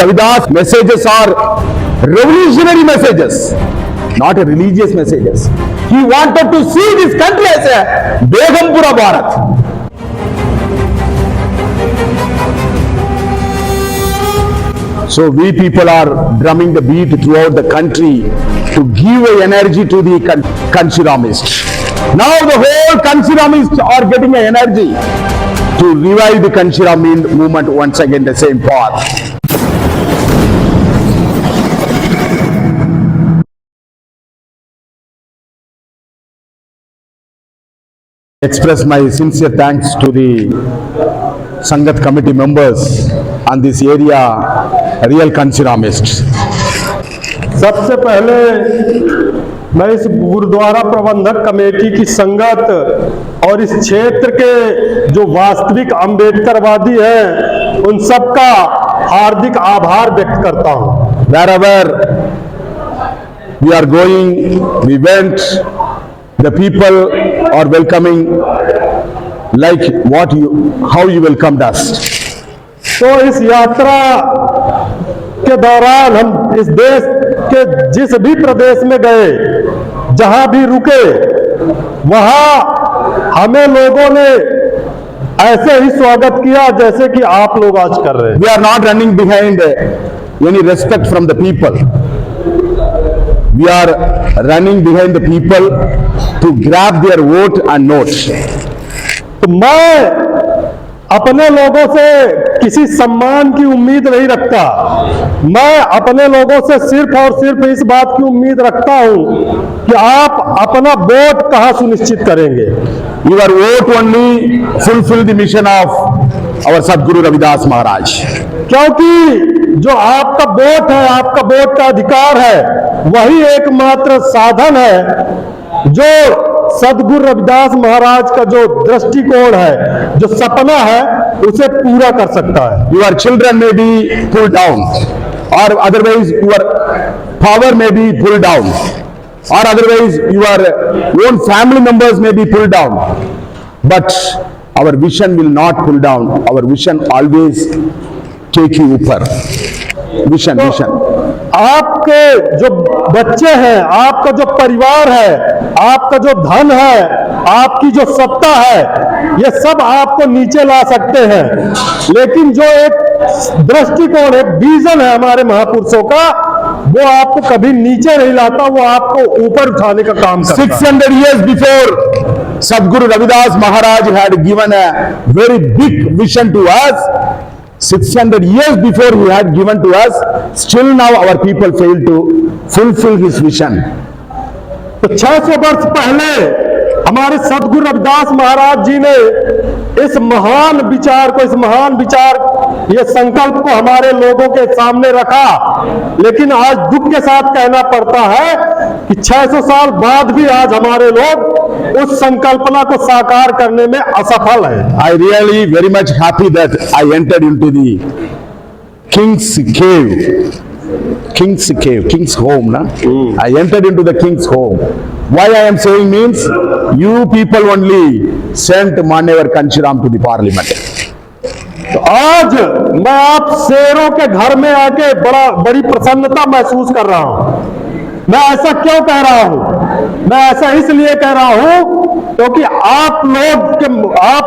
Ravidas messages are revolutionary messages, not religious messages. He wanted to see this country as a Begumpura Bharat. So we people are drumming the beat throughout the country to give energy to the Kanchiramists. Now the whole Kanchiramists are getting an energy to revive the Kanchiram movement once again the same path. Express my sincere thanks to the Sangat committee members on this area, real Kanchiramists. सबसे पहले मैं इस गुरुद्वारा प्रबंधक committee की संगत और इस क्षेत्र के जो वास्तविक अम्बेडकरवादी हैं उन सबका हार्दिक आभार व्यक्त करता हूं। Wherever we are going, we went, the people are welcoming like how you welcomed us. तो इस यात्रा के दौरान हम इस देश के जिस भी प्रदेश में गए, जहां भी रुके, वहां हमें लोगों ने ऐसे ही स्वागत किया जैसे कि आप लोग आज कर रहे हैं। We are not running behind any respect from the people. We are running behind the people to grab their vote and notes. तो मैं अपने लोगों से किसी सम्मान की उम्मीद नहीं रखता। मैं अपने लोगों से सिर्फ और सिर्फ इस बात की उम्मीद रखता हूं कि आप अपना वोट कहां सुनिश्चित करेंगे। Your vote only fulfill the mission of our Sadguru Ravidas Maharaj. क्योंकि जो आपका वोट है, आपका वोट का अधिकार है, वही एकमात्र साधन है जो सदगुरु रविदास महाराज का जो दृष्टिकोण है, जो सपना है, उसे पूरा कर सकता है। Your children may be pulled down, or otherwise your power may be pulled down, or otherwise your own family members may be pulled down. But our vision will not pull down. Our vision always take you upper. Vision. आपके जो बच्चे हैं, आपका जो परिवार है, आपका जो धन है, आपकी जो सत्ता है, ये सब आपको नीचे ला सकते हैं, लेकिन जो एक दृष्टिकोण है, विजन है हमारे महापुरुषों का, वो आपको कभी नीचे नहीं लाता, वो आपको ऊपर उठाने का काम करता है। 600 years before, Sadguru Ravidas Maharaj had given a very big vision to us. 600 years before he had given to us, still now our people fail to fulfill his vision. तो 600 वर्ष पहले हमारे सदगुरु रविदास महाराज जी ने इस महान विचार, ये संकल्प को हमारे लोगों के सामने रखा, लेकिन आज दुख के साथ कहना पड़ता है कि 600 साल बाद भी आज हमारे लोग उस संकल्पना को साकार करने में असफल है। I really very much happy that I entered into the King's home. I entered into the King's home. Why I am saying means, you people only sent Manevar Kanchiram to the parliament. तो आज मैं आप शेरों के घर में आके बड़ी प्रसन्नता महसूस कर रहा हूं। मैं ऐसा क्यों कह रहा हूं? मैं ऐसा इसलिए कह रहा हूं क्योंकि आप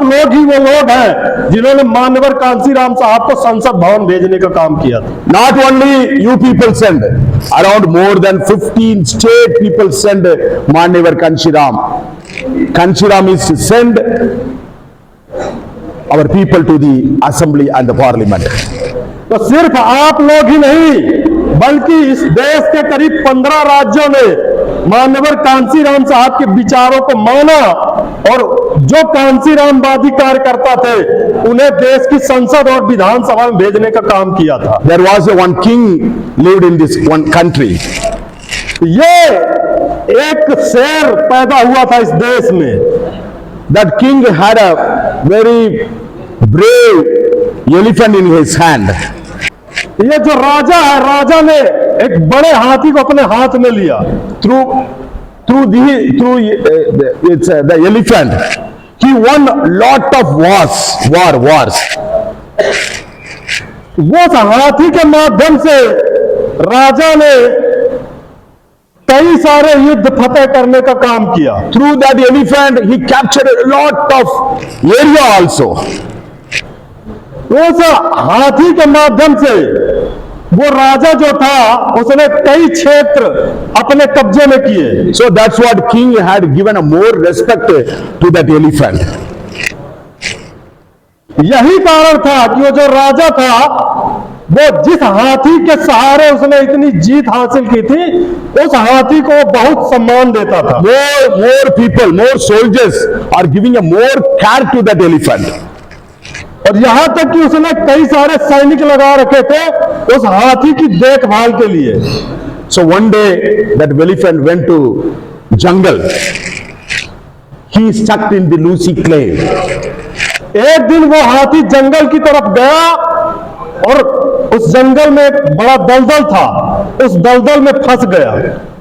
लोग ही वो लोग हैं जिन्होंने मान्यवर कांसीराम साहब को संसद भवन भेजने का काम किया था। Not only you people send, around more than 15 state people send Manevar Kanchiram. Kanchiram is to send our people to the assembly and the parliament. तो सिर्फ आप लोग ही नहीं, बल्कि इस देश के करीब 15 राज्यों ने मान्यवर कांसीराम साहब के विचारों को माना और जो कांसीरामवादी कार्यकर्ता थे उन्हें देश की संसद और विधानसभा में भेजने का काम किया था। There was one king lived in this one country. ये एक शेर पैदा हुआ था इस देश में। That king had a very brave elephant in his hand. ये जो राजा है, राजा ने एक बड़े हाथी को अपने हाथ में लिया। Through the elephant, he won lot of wars. वो उस हाथी के माध्यम से राजा ने कई सारे युद्ध फतेह करने का काम किया। Through that elephant, he captured a lot of area also. उस हाथी के माध्यम से वो राजा जो था उसने कई क्षेत्र अपने कब्जे में किए। So that's what king had given a more respect to that elephant. यही कारण था कि वो जो राजा था वो जिस हाथी के सहारे उसने इतनी जीत हासिल की थी उस हाथी को बहुत सम्मान देता था। More people, more soldiers are giving a more care to that elephant. और यहां तक कि उसने कई सारे सैनिक लगा रखे थे उस हाथी की देखभाल के लिए। So one day that elephant went to jungle. He stuck in the Lucy clay. एक दिन वो हाथी जंगल की तरफ गया और उस जंगल में एक बड़ा दलदल था, उस दलदल में फंस गया।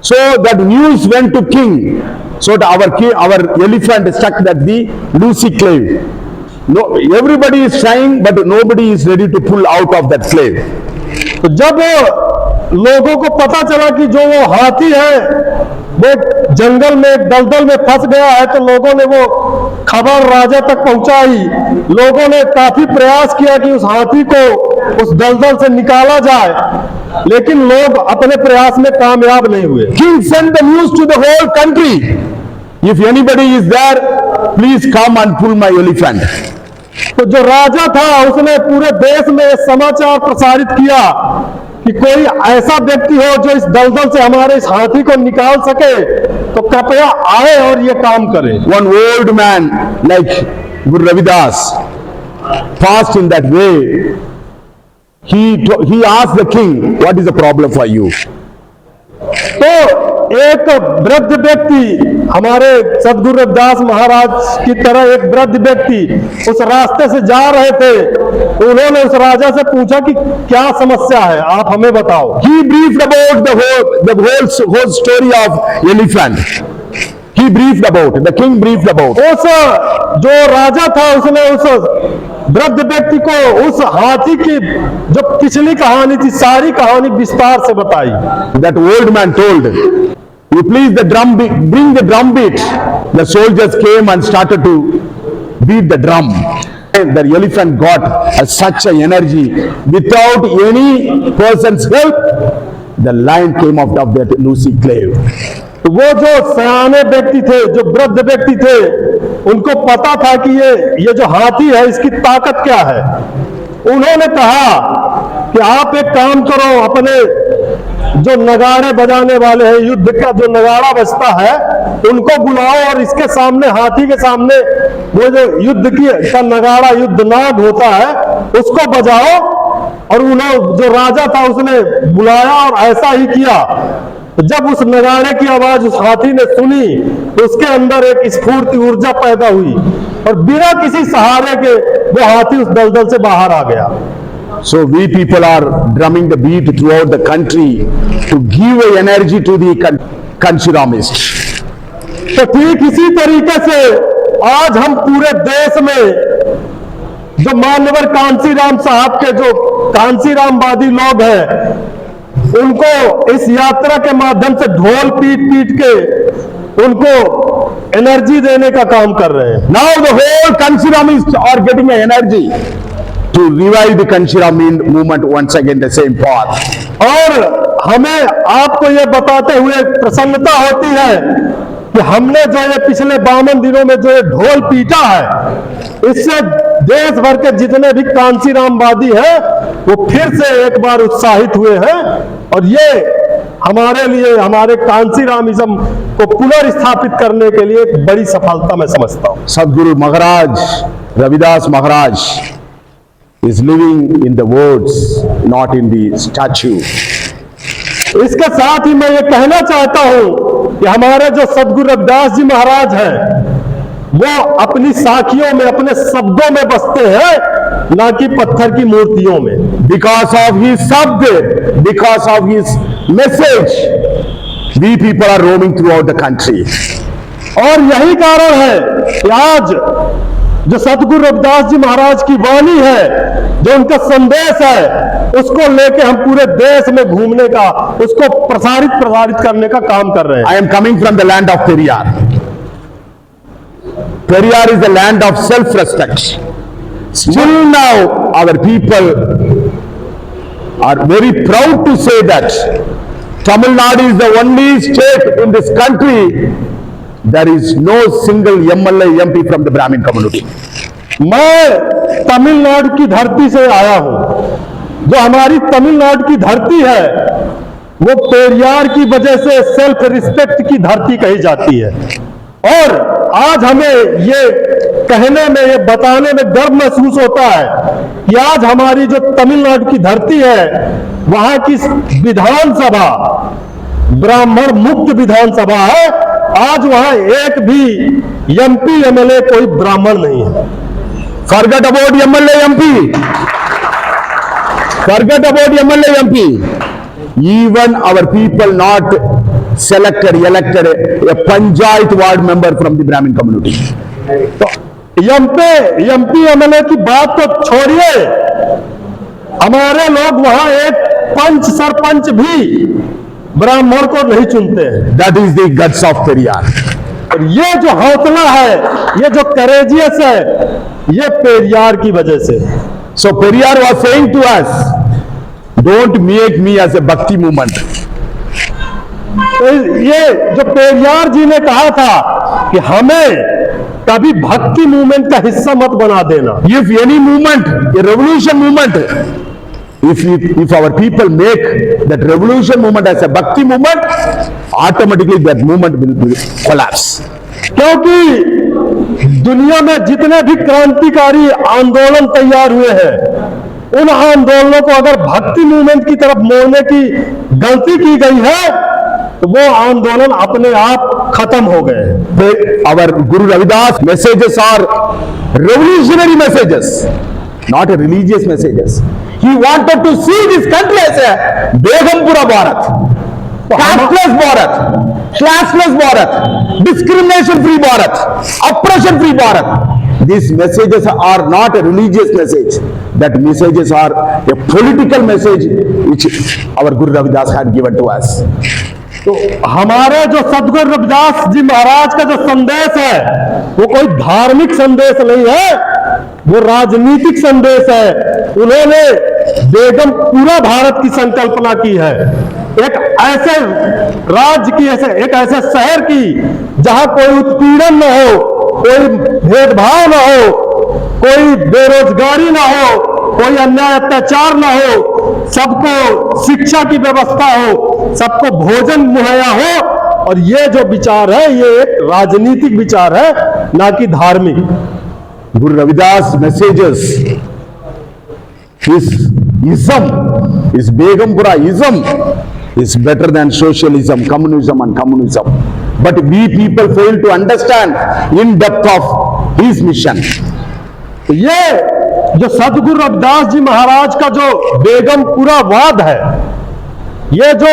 So that news went to king. So that our elephant stuck at the Lucy clay. No, everybody is trying, but nobody is ready to pull out of that clay. तो जब लोगों को पता चला कि जो वो हाथी है वो जंगल में एक दलदल में फंस गया है तो लोगों ने वो खबर राजा तक पहुंचाई। लोगों ने काफी प्रयास किया कि उस हाथी को उस दलदल से निकाला जाए, लेकिन लोग अपने प्रयास में कामयाब नहीं हुए। King sent the news to the whole country. If anybody is there, please come and pull my elephant. तो जो राजा था उसने पूरे देश में समाचार प्रसारित किया कि कोई ऐसा व्यक्ति हो जो इस दलदल से हमारे इस हाथी को निकाल सके तो कृपया आए और ये काम करे। One old man like Guru Ravidas passed in that way. He asked the king, what is the problem for you? तो एक वृद्ध व्यक्ति, हमारे सदगुरु रविदास महाराज की तरह एक वृद्ध व्यक्ति उस रास्ते से जा रहे थे, उन्होंने उस राजा से पूछा कि क्या समस्या है, आप हमें बताओ। He briefed about the whole story of elephant. He briefed about, the king briefed about. उस जो राजा था उसने उस वृद्ध व्यक्ति को उस हाथी की जो पिछली कहानी थी सारी कहानी विस्तार से बताई। That old man told, you please bring the drum beat. The soldiers came and started to beat the drum. And the elephant got such an energy without any person's help. The lion came out of that Lucy clay. वो जो सयाने व्यक्ति थे, जो वृद्ध व्यक्ति थे, उनको पता था कि ये जो हाथी है इसकी ताकत क्या है। उन्होंने कहा कि आप एक काम करो, अपने जो नगाड़े बजाने वाले हैं, युद्ध का जो नगाड़ा बजता है उनको बुलाओ और इसके सामने, हाथी के सामने वो जो युद्ध का नगाड़ा, युद्धनाद होता है, उसको बजाओ। और उन्हें जो राजा था उसने बुलाया और ऐसा ही किया। जब उस नगाड़े की आवाज उस हाथी ने सुनी तो उसके अंदर एक स्फूर्ति ऊर्जा पैदा हुई और बिना किसी सहारे के वो हाथी उस दलदल से बाहर आ गया। So we people are drumming the beat throughout the country to give energy to the Kanchiramists. तो ठीक इसी तरीके से आज हम पूरे देश में जो मान्यवर कांसीराम साहब के जो कांसीरामवादी लोग हैं उनको इस यात्रा के माध्यम से ढोल पीट पीट के उनको एनर्जी देने का काम कर रहे हैं। Now the whole Kanchiramists are getting an energy to revive the Kanchiram movement once again the same path. और हमें आपको ये बताते हुए प्रसन्नता होती है कि हमने जो ये पिछले 52 दिनों में जो ये ढोल पीटा है इससे देश भर के जितने भी कांसीरामवादी हैं वो फिर से एक बार उत्साहित हुए हैं और ये हमारे लिए, हमारे कांसीरामिज्म को पुनर्स्थापित करने के लिए एक बड़ी सफलता मैं समझता हूँ। Sadguru Maharaj, Ravidas Maharaj is living in the words, not in the statue. इसके साथ ही मैं ये कहना चाहता हूं कि हमारे जो सदगुरु रविदास जी महाराज हैं वो अपनी साखियों में, अपने शब्दों में बसते हैं, ना कि पत्थर की मूर्तियों में। Because of his sabd, because of his message, we people are roaming throughout the country. और यही कारण है कि आज जो सदगुरु रविदास जी महाराज की वाणी है जो उनका संदेश है उसको लेके हम पूरे देश में घूमने का, उसको प्रसारित करने का काम कर रहे हैं। I am coming from the land of Periyar. Periyar is the land of self-respect. Still now our people are very proud to say that Tamil Nadu is the only state in this country there is no single MLA MP from the Brahmin community. मैं तमिलनाडु की धरती से आया हूं। जो हमारी तमिलनाडु की धरती है वो पेरियार की वजह से सेल्फ रिस्पेक्ट की धरती कही जाती है। और आज हमें ये कहने में, ये बताने में गर्व महसूस होता है कि आज हमारी जो तमिलनाडु की धरती है वहां की विधानसभा ब्राह्मण मुक्त विधानसभा है। आज वहां एक भी एमपी एमएलए कोई ब्राह्मण नहीं है। Forget about MLA MP. Forget about MLA MP. Even our people not elected a Panchayat ward member from the Brahmin community. तो एमपी एमएलए की बात तो छोड़िए, हमारे लोग वहां एक पंच सरपंच भी ब्राह्मण को नहीं चुनते हैं। That is the guts of Periyar. और ये जो हौसला है, ये जो करेजियस है, ये पेरियार की वजह से। So Periyar was saying to us, don't make me as a bhakti movement. तो ये जो पेरियार जी ने कहा था कि हमें कभी भक्ति मूवमेंट का हिस्सा मत बना देना। If any movement, a revolution movement, if our people make that revolution movement as a bhakti movement, automatically that movement will collapse. क्योंकि दुनिया में जितने भी क्रांतिकारी आंदोलन तैयार हुए हैं उन आंदोलनों को अगर भक्ति मूवमेंट की तरफ मोड़ने की गलती की गई है तो वो आंदोलन अपने आप खत्म हो गए। Our Guru Ravidas messages are revolutionary messages, not a religious messages. He wanted to see this country as a Begumpura Bharat, casteless Bharat, classless Bharat, discrimination free Bharat, oppression free Bharat. These messages are not a religious message. That messages are a political message which our Guru Ravidas had given to us. तो हमारे जो सदगुरु रविदास जी महाराज का जो संदेश है वो कोई धार्मिक संदेश नहीं है, वो राजनीतिक संदेश है। उन्होंने बेगमपुरा भारत की संकल्पना की है, एक ऐसे राज्य की, एक ऐसे शहर की जहां कोई उत्पीड़न न हो, कोई भेदभाव न हो, कोई बेरोजगारी ना हो, कोई अन्याय अत्याचार ना हो, सबको शिक्षा की व्यवस्था हो, सबको भोजन मुहैया हो। और ये जो विचार है ये एक राजनीतिक विचार है, ना कि धार्मिक। Guru Ravidas messages is ism, is Begumpura ism is better than socialism, communism. But we people fail to understand in depth of his mission. तो ये जो सदगुरु रविदास जी महाराज का जो बेगमपुरा वाद है, ये जो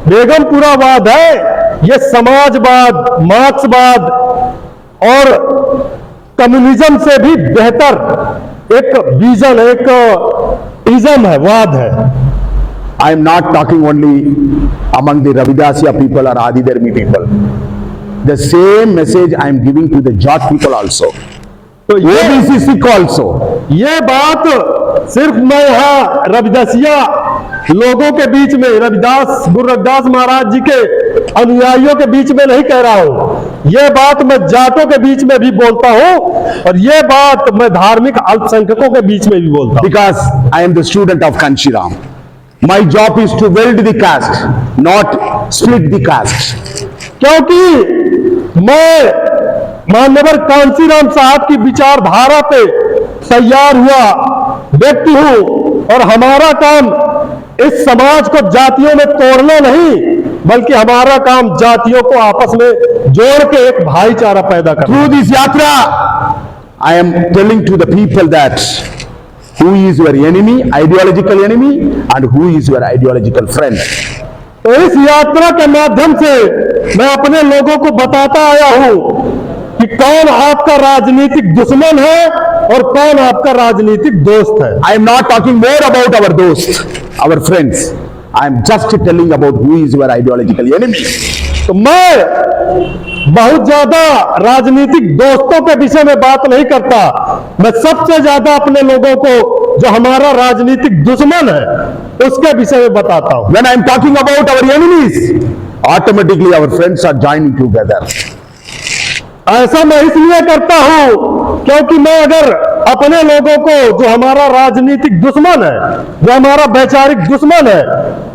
बेगमपुरा वाद है, ये समाजवाद, मार्क्सवाद और कम्युनिज्म से भी बेहतर एक विजन, एक इज्म है, वाद है। I am not talking only among the Ravidasiya people or Adidharmi people. The same message I am giving to the Jat people also. तो ये OBC Sikh also. ये बात सिर्फ मैं यहाँ रविदासिया लोगों के बीच में, रविदास गुरु रविदास महाराज जी के अनुयायियों के बीच में नहीं कह रहा हूँ, ये बात मैं जाटों के बीच में भी बोलता हूँ और ये बात मैं धार्मिक अल्पसंख्यकों के बीच में भी बोलता हूँ। Because I am the student of Kanshiram. My job is to weld the caste, not split the caste. क्योंकि मैं मान्यवर कांशीराम साहब की विचारधारा पे तैयार हुआ व्यक्ति हूं और हमारा काम इस समाज को जातियों में तोड़ना नहीं, बल्कि हमारा काम जातियों को आपस में जोड़ के एक भाईचारा पैदा करना। Through this yatra, I am telling to the people that who is your enemy, ideological enemy, and who is your ideological friend. तो इस यात्रा के माध्यम से मैं अपने लोगों को बताता आया हूं कि कि कौन आपका राजनीतिक दुश्मन है और कौन आपका राजनीतिक दोस्त है। I am not talking more about our dosts, our friends. I am just telling about who is your ideological enemy. तो मैं बहुत ज्यादा राजनीतिक दोस्तों के विषय में बात नहीं करता, मैं सबसे ज्यादा अपने लोगों को जो हमारा राजनीतिक दुश्मन है उसके विषय में बताता हूं। When I am talking about our enemies, automatically our friends are joining together. ऐसा मैं इसलिए करता हूं क्योंकि मैं अगर अपने लोगों को जो हमारा राजनीतिक दुश्मन है, जो हमारा वैचारिक दुश्मन है,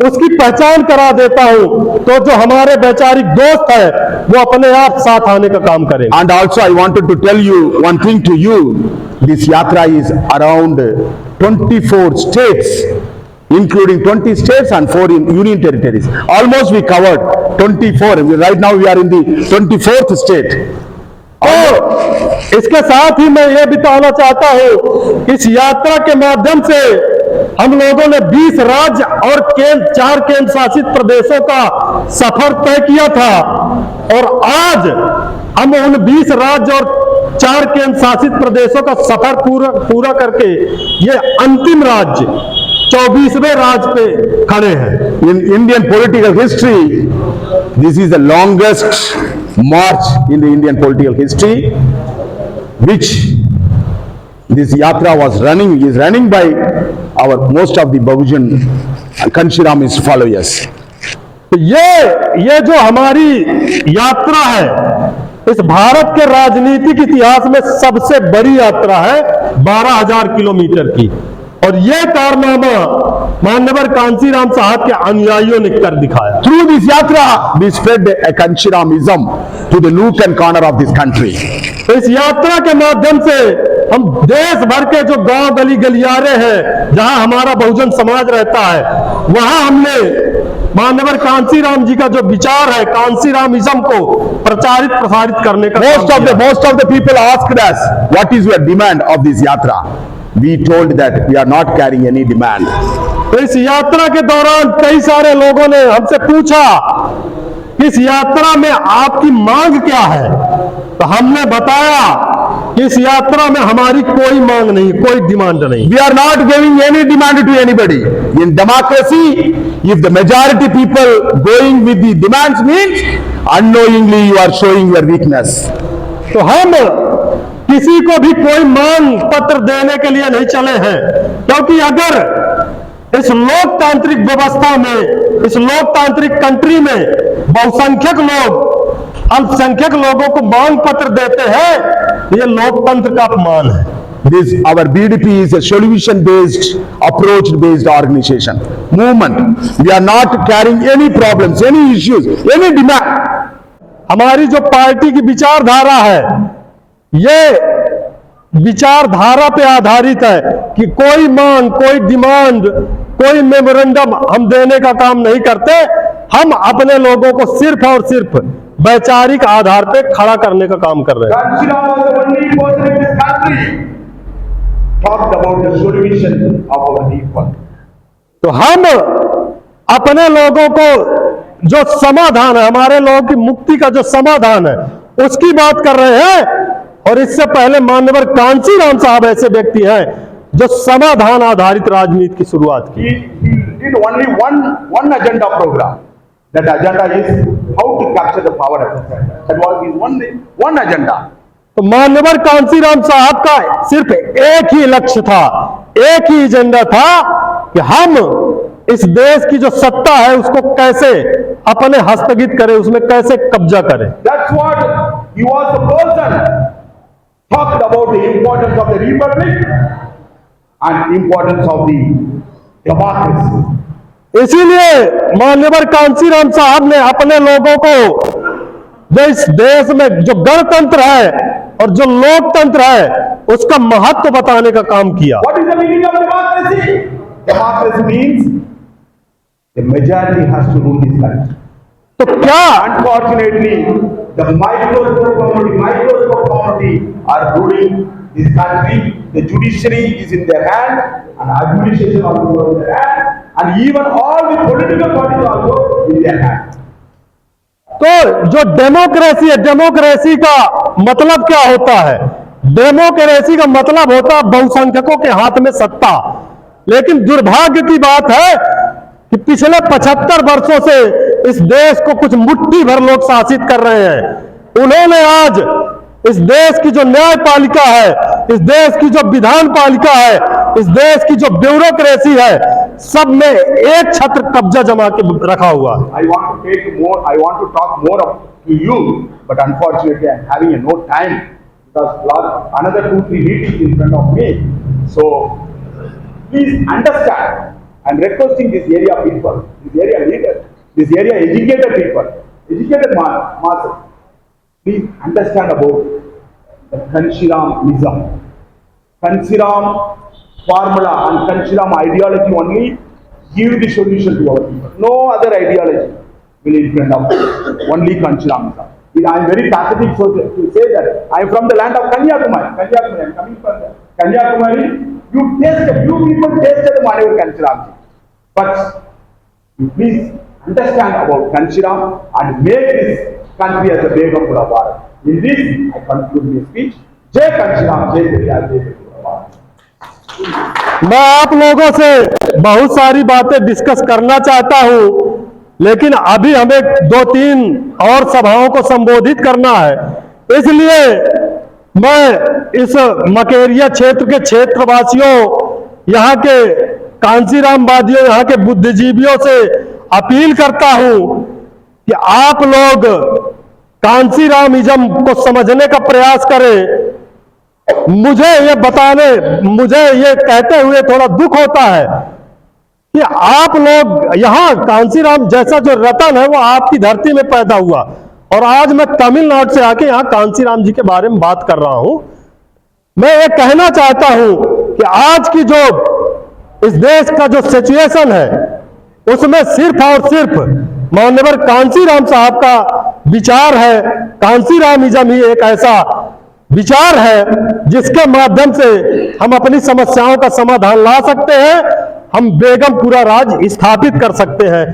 उसकी पहचान करा देता हूं तो जो हमारे वैचारिक दोस्त है वो अपने आप साथ आने का काम करेंगे। And also I wanted to tell you one thing to you. This yatra is around 24 states, including 20 states and 4 union territories. Almost we covered 24. Right now we are in the 24th state. तो इसके साथ ही मैं ये बताना चाहता हूं, इस यात्रा के माध्यम से हम लोगों ने 20 राज्य और 4 केंद्र शासित प्रदेशों का सफर तय किया था और आज हम उन 20 राज्य और 4 केंद्र शासित प्रदेशों का सफर पूरा करके ये अंतिम राज्य 24वें राज्य पे खड़े हैं। In Indian political history, this is the longest march in the Indian political history, which this yatra is running by our most of the Bahujan Kanshiramist followers. तो ये जो हमारी यात्रा है इस भारत के राजनीतिक इतिहास में सबसे बड़ी यात्रा है, 12,000 किलोमीटर की, और यह कारनामा मान्यवर कांशीराम साहब के अनुयायियों ने कर दिखाया। Through this yatra, we spread a Kanshiramism to the nook and corner of this country. तो इस यात्रा के माध्यम से हम देश भर के जो गांव गली गलियारे हैं जहां हमारा बहुजन समाज रहता है वहां हमने मान्यवर कांशीराम जी का जो विचार है कांशीरामिज्म को प्रचारित प्रसारित करने का Most of the people asked us, what is your demand of this yatra? We told that we are not carrying any demand. तो इस यात्रा के दौरान कई सारे लोगों ने हमसे पूछा कि इस यात्रा में आपकी मांग क्या है, तो हमने बताया कि इस यात्रा में हमारी कोई मांग नहीं, कोई डिमांड नहीं। We are not giving any demand to anybody. In democracy, if the majority people going with the demands means unknowingly you are showing your weakness. तो हम किसी को भी कोई मांग पत्र देने के लिए नहीं चले हैं, क्योंकि अगर इस लोकतांत्रिक व्यवस्था में, इस लोकतांत्रिक कंट्री में बहुसंख्यक लोग अल्पसंख्यक लोगों को मांग पत्र देते हैं, ये लोकतंत्र का अपमान है। This our BDP is a solution based, approach based organization, movement. We are not carrying any problems, any issues, any demand. हमारी जो पार्टी की विचारधारा है ये विचारधारा पे आधारित है कि कोई मांग, कोई डिमांड, कोई मेमोरेंडम हम देने का काम नहीं करते। हम अपने लोगों को सिर्फ और सिर्फ वैचारिक आधार पे खड़ा करने का काम कर रहे हैं। Kanshira was the only person in this country talked about the solution of our people. तो हम अपने लोगों को जो समाधान है, हमारे लोगों की मुक्ति का जो समाधान है उसकी बात कर रहे हैं। और इससे पहले मान्यवर कांशीराम साहब ऐसे व्यक्ति हैं जो समाधान आधारित राजनीति की शुरुआत की। He did only one agenda program. That agenda is how to capture the power at the center. That was his one agenda. तो मान्यवर कांशीराम साहब का सिर्फ एक ही लक्ष्य था, एक ही एजेंडा था कि हम इस देश की जो सत्ता है उसको कैसे अपने हस्तगत करें, उसमें कैसे कब्जा करें। That's what he was the person talked about the importance of the republic and importance of the democracy. इसीलिए मान्यवर कांशीराम साहब ने अपने लोगों को जो इस देश में जो गणतंत्र है और जो लोकतंत्र है उसका महत्व बताने का काम किया। What is the meaning of democracy? Democracy means the majority has to rule this country. तो क्या Unfortunately, the microscope community are ruling this country. The judiciary is in their hand, and administration also in their hand, and even all the political parties also in their hand. तो जो democracy है, democracy का मतलब क्या होता है? Democracy का मतलब होता है बहुसंख्यकों के हाथ में सत्ता। लेकिन दुर्भाग्य की बात है कि पिछले 75 वर्षों से इस देश को कुछ मुट्ठी भर लोग शासित कर रहे हैं। उन्होंने आज इस देश की जो न्यायपालिका है, इस देश की जो विधान पालिका है, इस देश की जो ब्यूरोक्रेसी है, सब में एक छत्र कब्जा जमा के रखा हुआ है। I want to talk more to you, but unfortunately I am having no time because another 2-3 meetings in front of me. So please understand, I am requesting this area people, this area leaders, this area educated people, educated masses, please understand about the Kanshiramism. Kanchiram formula and Kanchiram ideology only give the solution to our people. No other ideology will in front of us. Only Kanchiramism. I am very pathetic to say that I am from the land of Kanyakumari. Kanyakumari, I am coming from there. Kanyakumari, you people tasted the whatever Kanchiram. But you please understand about Kanchiram and make this country as a Begampura Bharat. In this, I conclude my speech. Jai Kanchiram, Jai Periyar, Jai Begapura Bharat. मैं आप लोगों से बहुत सारी बातें discuss करना चाहता हूं, लेकिन अभी हमें 2-3 और सभाओं को संबोधित करना है। इसलिए मैं इस मकेरिया क्षेत्र के क्षेत्रवासियों, यहाँ के कांसीराम वादियों, यहाँ के बुद्धिजीवियों से अपील करता हूं कि आप लोग कांसीरामिज्म को समझने का प्रयास करें। मुझे ये कहते हुए थोड़ा दुख होता है कि आप लोग यहाँ कांसीराम जैसा जो रतन है वो आपकी धरती में पैदा हुआ, और आज मैं तमिलनाडु से आके यहाँ कांसीराम जी के बारे में बात कर रहा हूं। मैं ये कहना चाहता हूं कि आज की जो इस देश का जो सिचुएशन है उसमें सिर्फ और सिर्फ माननीय कांसीराम साहब का विचार है। कांसीरामिज्म ही एक ऐसा विचार है जिसके माध्यम से हम अपनी समस्याओं का समाधान ला सकते हैं, हम बेगमपुरा राज स्थापित कर सकते हैं।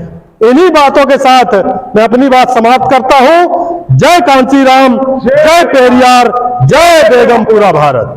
इन्हीं बातों के साथ मैं अपनी बात समाप्त करता हूं। जय कांसीराम, जय पेरियार, जय बेगमपुरा भारत।